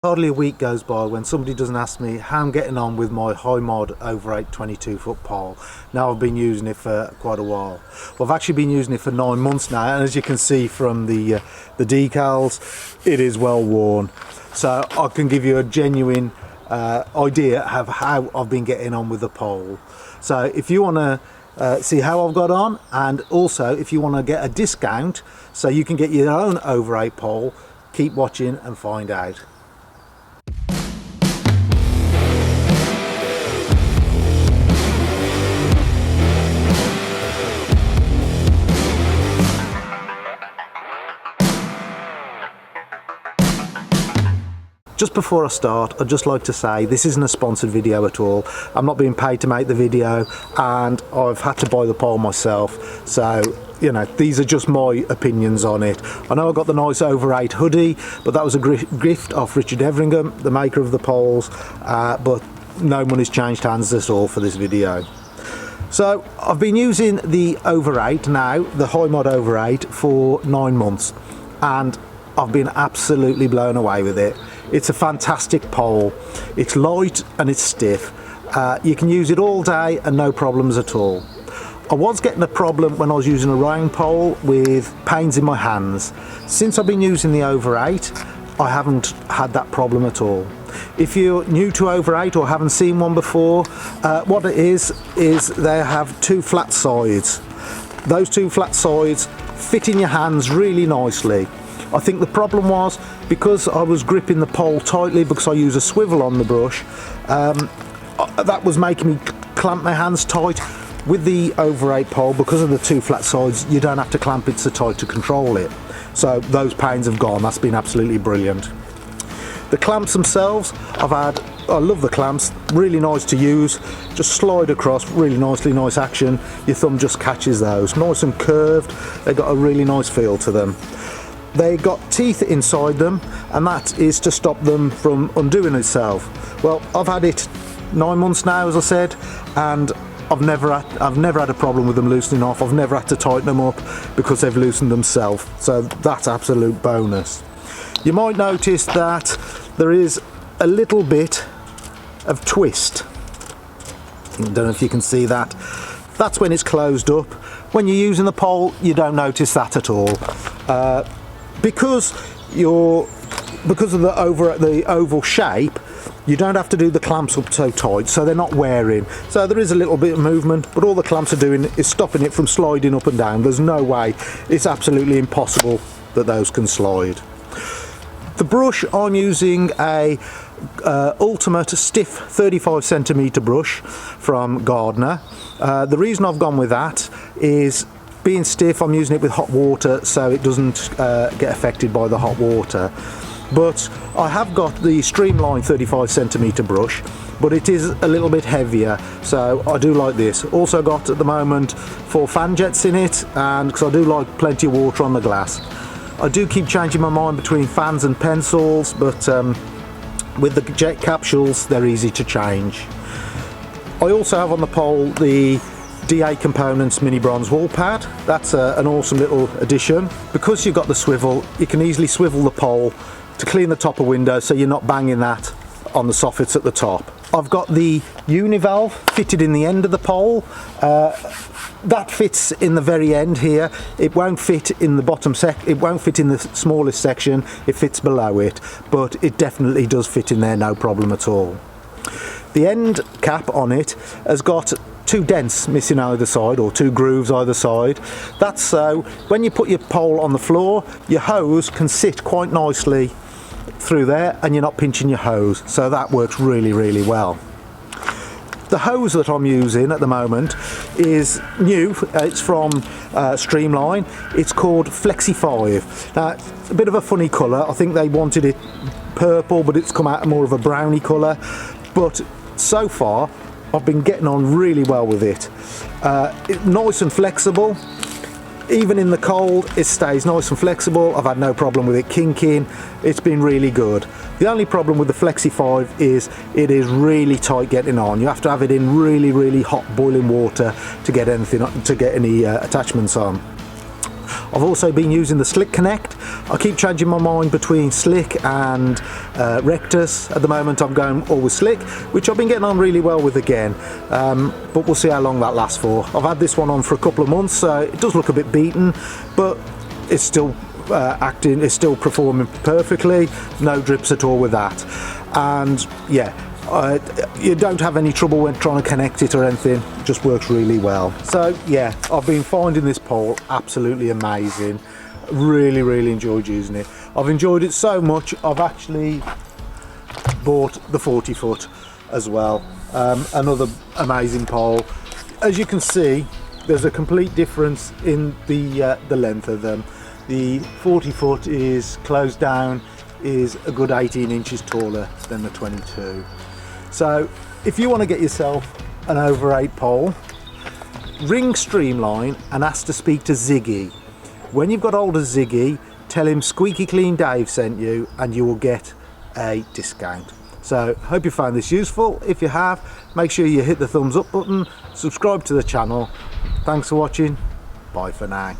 Hardly a week goes by when somebody doesn't ask me how I'm getting on with my Hi Mod Ova8 22-foot pole. Now I've been using it for quite a while. Well, I've actually been using it for 9 months now, and as you can see from the decals, it is well worn. So I can give you a genuine idea of how I've been getting on with the pole. So if you want to see how I've got on, and also if you want to get a discount so you can get your own Ova8 pole, keep watching and find out. Just before I start, I'd just like to say this isn't a sponsored video at all. I'm not being paid to make the video, and I've had to buy the pole myself, so you know, these are just my opinions on it. I know I got the nice Ova8 hoodie, but that was a gift off Richard Everingham, the maker of the poles, but no money's changed hands at all for this video. So I've been using the Ova8 now, the Hi Mod Ova8, for 9 months, and I've been absolutely blown away with it. It's a fantastic pole. It's light and it's stiff. You can use it all day and no problems at all. I was getting a problem when I was using a round pole with pains in my hands. Since I've been using the Ova8, I haven't had that problem at all. If you're new to Ova8 or haven't seen one before, what it is they have 2 flat sides. Those 2 flat sides fit in your hands really nicely. I think the problem was because I was gripping the pole tightly because I use a swivel on the brush, that was making me clamp my hands tight. With the Ova8 pole, because of the 2 flat sides, you don't have to clamp it so tight to control it. So those pains have gone. That's been absolutely brilliant. The clamps themselves, I love the clamps, really nice to use. Just slide across really nicely, nice action. Your thumb just catches those. Nice and curved, they've got a really nice feel to them. They got teeth inside them, and that is to stop them from undoing itself. Well, I've had it 9 months now, as I said, and I've never had a problem with them loosening off. I've never had to tighten them up because they've loosened themselves. So that's absolute bonus. You might notice that there is a little bit of twist. I don't know if you can see that. That's when it's closed up. When you're using the pole, you don't notice that at all. Because of the oval shape, you don't have to do the clamps up so tight, so they're not wearing. So there is a little bit of movement, but all the clamps are doing is stopping it from sliding up and down. There's no way, it's absolutely impossible that those can slide. The brush, I'm using a ultimate stiff 35cm brush from Gardner. The reason I've gone with that is, being stiff, I'm using it with hot water so it doesn't get affected by the hot water. But I have got the Streamline 35cm brush, but it is a little bit heavier, so I do like this. Also got at the moment 4 fan jets in it, and because I do like plenty of water on the glass. I do keep changing my mind between fans and pencils, but with the jet capsules they're easy to change. I also have on the pole the DA Components mini bronze wall pad. That's an awesome little addition. Because you've got the swivel, you can easily swivel the pole to clean the top of windows so you're not banging that on the soffits at the top. I've got the univalve fitted in the end of the pole. That fits in the very end here. It won't fit in the bottom it won't fit in the smallest section. It fits below it, but it definitely does fit in there, no problem at all. The end cap on it has got 2 dents missing either side, or 2 grooves either side. That's so when you put your pole on the floor, your hose can sit quite nicely through there and you're not pinching your hose, so that works really, really well. The hose that I'm using at the moment is new. It's from Streamline. It's called Flexi 5. Now, it's a bit of a funny colour. I think they wanted it purple, but it's come out more of a browny colour. But so far I've been getting on really well with it. It's nice and flexible. Even in the cold, it stays nice and flexible. I've had no problem with it kinking. It's been really good. The only problem with the Flexi 5 is it is really tight getting on. You have to have it in really, really hot boiling water to get any attachments on. I've also been using the Slick Connect. I keep changing my mind between Slick and Rectus. At the moment I'm going all with Slick, which I've been getting on really well with again, but we'll see how long that lasts for. I've had this one on for a couple of months, so it does look a bit beaten, but it's still it's still performing perfectly, no drips at all with that. And yeah, you don't have any trouble when trying to connect it or anything, it just works really well. So yeah, I've been finding this pole absolutely amazing. Really enjoyed using it. I've enjoyed it so much I've actually bought the 40 foot as well. Another amazing pole. As you can see, there's a complete difference in the length of them. The 40 foot is closed down, is a good 18 inches taller than the 22. So if you want to get yourself an over 8 pole, ring Streamline and ask to speak to Ziggy. When you've got hold of Ziggy, tell him Squeaky Clean Dave sent you and you will get a discount. So hope you found this useful. If you have, make sure you hit the thumbs up button, subscribe to the channel. Thanks for watching, bye for now.